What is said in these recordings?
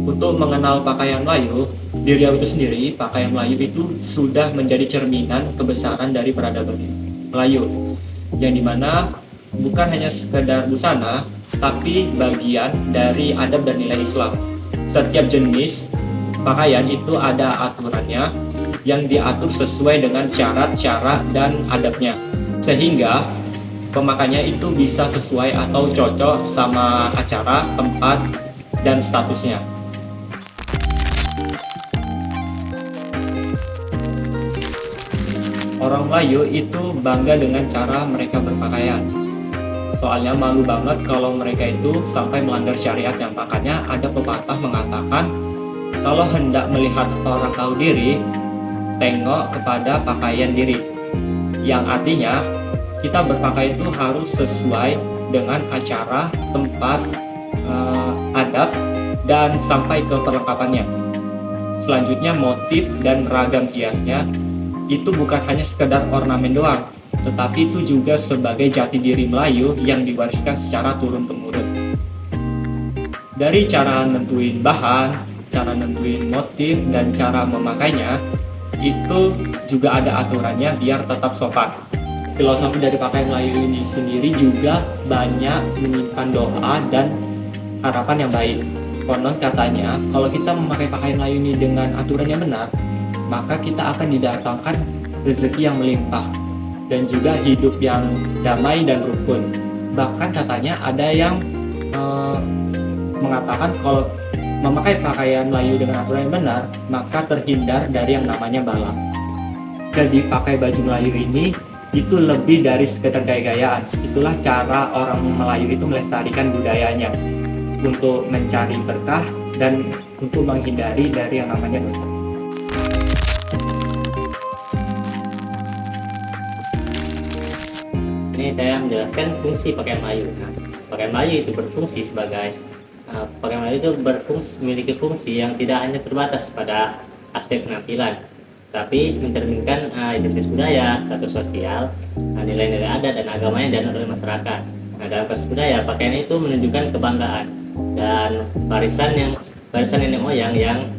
Untuk mengenal pakaian Melayu, di Riau itu sendiri, pakaian Melayu itu sudah menjadi cerminan kebesaran dari peradaban Melayu, yang dimana bukan hanya sekedar busana, tapi bagian dari adab dan nilai Islam. Setiap jenis pakaian itu ada aturannya yang diatur sesuai dengan syarat, cara, dan adabnya. Sehingga pemakaiannya itu bisa sesuai atau cocok sama acara, tempat, dan statusnya. Orang Melayu itu bangga dengan cara mereka berpakaian. Soalnya malu banget kalau mereka itu sampai melanggar syariat, yang makanya ada pepatah mengatakan kalau hendak melihat orang tahu diri, tengok kepada pakaian diri. Yang artinya kita berpakaian itu harus sesuai dengan acara, tempat, adab, dan sampai ke perlengkapannya. Selanjutnya motif dan ragam hiasnya itu bukan hanya sekedar ornamen doang, tetapi itu juga sebagai jati diri Melayu yang diwariskan secara turun-temurun. Dari cara nentuin bahan, cara nentuin motif, dan cara memakainya, itu juga ada aturannya biar tetap sopan. Filosofi dari pakaian Melayu ini sendiri juga banyak menyimpan doa dan harapan yang baik. Konon katanya, kalau kita memakai pakaian Melayu ini dengan aturan yang benar, maka kita akan didatangkan rezeki yang melimpah dan juga hidup yang damai dan rukun. Bahkan katanya ada yang mengatakan kalau memakai pakaian Melayu dengan aturan yang benar, maka terhindar dari yang namanya bala. Jadi pakai baju Melayu ini itu lebih dari sekedar gaya-gayaan. Itulah cara orang Melayu itu melestarikan budayanya untuk mencari berkah dan untuk menghindari dari yang namanya dosa. Ini saya menjelaskan fungsi pakaian Melayu. Nah, pakaian Melayu itu berfungsi sebagai pakaian Melayu itu memiliki fungsi yang tidak hanya terbatas pada aspek penampilan, tapi mencerminkan identitas budaya, status sosial, nilai-nilai adat dan agamanya dan oleh masyarakat. Nah, dalam konteks budaya, pakaian itu menunjukkan kebanggaan dan warisan nenek moyang yang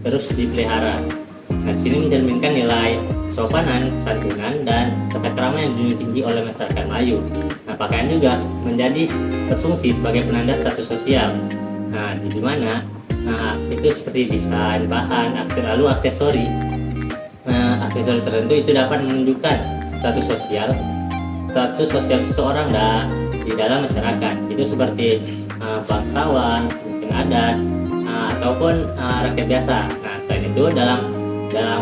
terus dipelihara. Nah, di sini mencerminkan nilai kesopanan, kesantunan, dan tata krama yang dijunjung tinggi oleh masyarakat Melayu. Nah, pakaian juga berfungsi sebagai penanda status sosial. Nah, di mana itu seperti desain, bahan, lalu aksesori. Aksesori tertentu itu dapat menunjukkan status sosial seseorang di dalam masyarakat. Itu seperti bangsawan, mungkin adat, ataupun rakyat biasa. Nah, selain itu dalam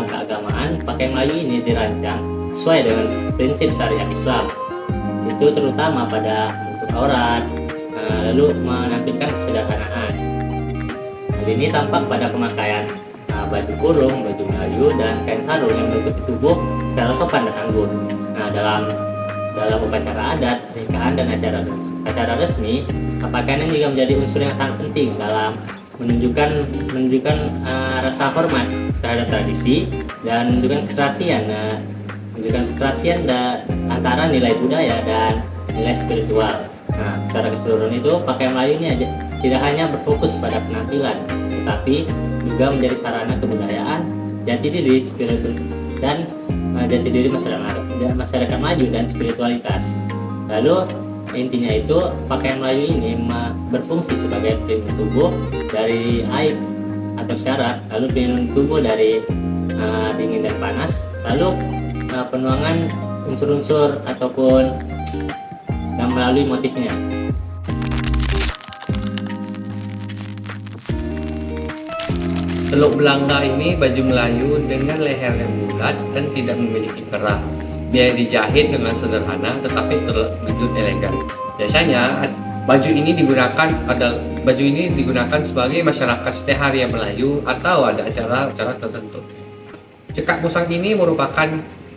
keagamaan, pakaian Melayu ini dirancang sesuai dengan prinsip syariat Islam. Itu terutama pada bentuk aurat, lalu menampilkan kesederhanaan. Hal ini tampak pada pemakaian baju kurung, baju Melayu, dan kain sarung yang menutupi tubuh secara sopan dan anggun. Nah, dalam upacara adat, pernikahan, dan acara resmi, pakaian ini juga menjadi unsur yang sangat penting dalam menunjukkan rasa hormat terhadap tradisi dan menunjukkan keserasian antara nilai budaya dan nilai spiritual. Nah, secara keseluruhan itu pakaian Melayu ini tidak hanya berfokus pada penampilan, tetapi juga menjadi sarana kebudayaan, jati diri spiritual dan jati diri masyarakat Melayu dan spiritualitas. Lalu intinya itu pakaian Melayu ini berfungsi sebagai pelindung tubuh dari aib atau syarat, lalu pelindung tubuh dari dingin dan panas, lalu penuangan unsur-unsur ataupun yang melalui motifnya. Teluk Belangga ini baju Melayu dengan leher yang bulat dan tidak memiliki kerah. Dia dijahit dengan sederhana tetapi terwujud elegan. Biasanya baju ini digunakan sebagai masyarakat sehari-hari Melayu atau ada acara-acara tertentu. Cekak musang ini merupakan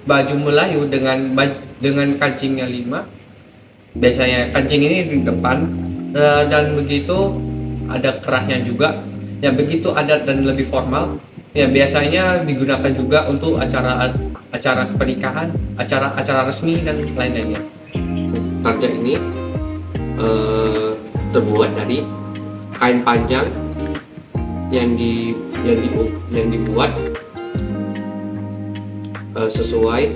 baju Melayu dengan kancingnya 5. Biasanya kancing ini di depan dan begitu ada kerahnya juga. Ya begitu adat dan lebih formal. Ya biasanya digunakan juga untuk acara pernikahan, acara resmi dan lain-lainnya. Kancing ini terbuat dari kain panjang yang dibuat sesuai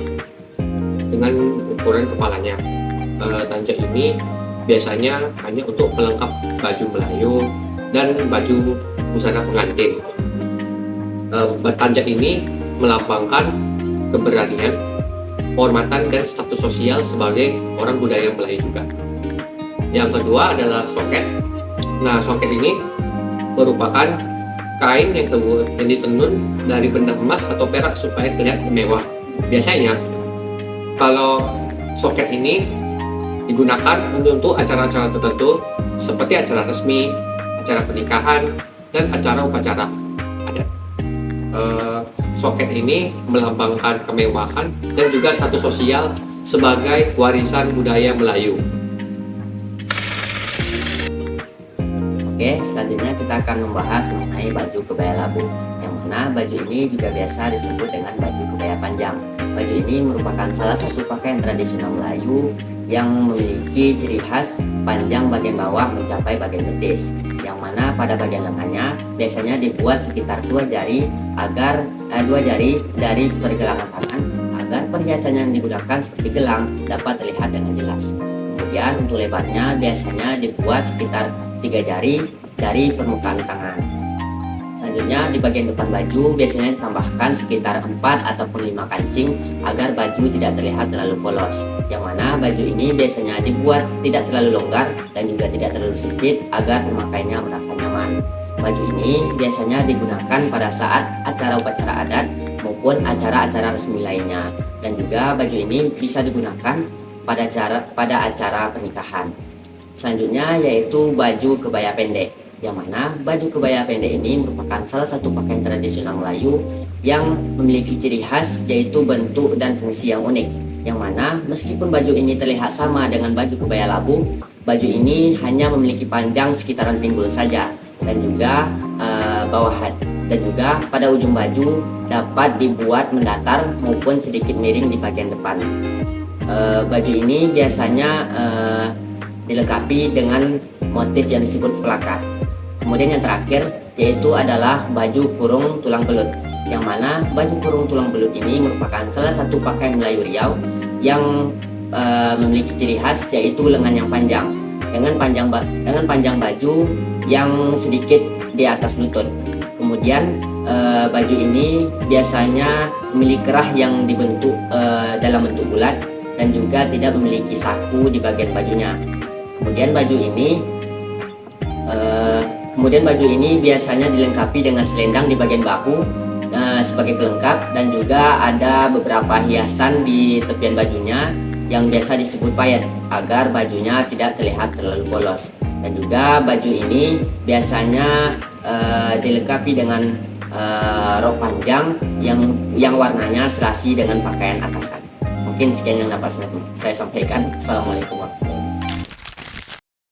dengan ukuran kepalanya. Tanja ini biasanya hanya untuk pelengkap baju Melayu dan baju busana pengantin. Tanja ini melambangkan keberanian, kehormatan, dan status sosial sebagai orang budaya Melayu juga. Yang kedua adalah soket. Nah, soket ini merupakan kain yang ditenun dari benang emas atau perak supaya terlihat mewah. Biasanya kalau soket ini digunakan untuk acara-acara tertentu seperti acara resmi, acara pernikahan, dan acara upacara adat. Soket ini melambangkan kemewahan dan juga status sosial sebagai warisan budaya Melayu. Oke, selanjutnya kita akan membahas mengenai baju kebaya labu, yang mana baju ini juga biasa disebut dengan baju kebaya panjang. Baju ini merupakan salah satu pakaian tradisional Melayu yang memiliki ciri khas panjang bagian bawah mencapai bagian betis, yang mana pada bagian lengannya biasanya dibuat sekitar 2 jari dari pergelangan tangan agar perhiasan yang digunakan seperti gelang dapat terlihat dengan jelas. Kemudian untuk lebarnya biasanya dibuat sekitar 3 jari dari permukaan tangan. Selanjutnya di bagian depan baju biasanya ditambahkan sekitar 4 ataupun 5 kancing agar baju tidak terlihat terlalu polos, yang mana baju ini biasanya dibuat tidak terlalu longgar dan juga tidak terlalu sempit agar pemakainya merasa nyaman. Baju ini biasanya digunakan pada saat acara upacara adat maupun acara-acara resmi lainnya, dan juga baju ini bisa digunakan pada acara pernikahan. Selanjutnya yaitu baju kebaya pendek, yang mana baju kebaya pendek ini merupakan salah satu pakaian tradisional Melayu yang memiliki ciri khas yaitu bentuk dan fungsi yang unik, yang mana meskipun baju ini terlihat sama dengan baju kebaya labu, baju ini hanya memiliki panjang sekitaran pinggul saja dan juga dan juga pada ujung baju dapat dibuat mendatar maupun sedikit miring di bagian depan. Baju ini biasanya dilengkapi dengan motif yang disebut pelakat. Kemudian yang terakhir yaitu adalah baju kurung tulang belut, yang mana baju kurung tulang belut ini merupakan salah satu pakaian Melayu Riau yang memiliki ciri khas yaitu lengan yang panjang dengan panjang baju yang sedikit di atas lutut. Kemudian baju ini biasanya memiliki kerah yang dibentuk dalam bentuk bulat dan juga tidak memiliki saku di bagian bajunya. Kemudian baju ini biasanya dilengkapi dengan selendang di bagian bahu sebagai pelengkap, dan juga ada beberapa hiasan di tepian bajunya yang biasa disebut payet agar bajunya tidak terlihat terlalu polos. Dan juga baju ini biasanya dilengkapi dengan rok panjang yang warnanya serasi dengan pakaian atasan. Mungkin sekian yang dapat saya sampaikan. Assalamualaikum warahmatullahi wabarakatuh.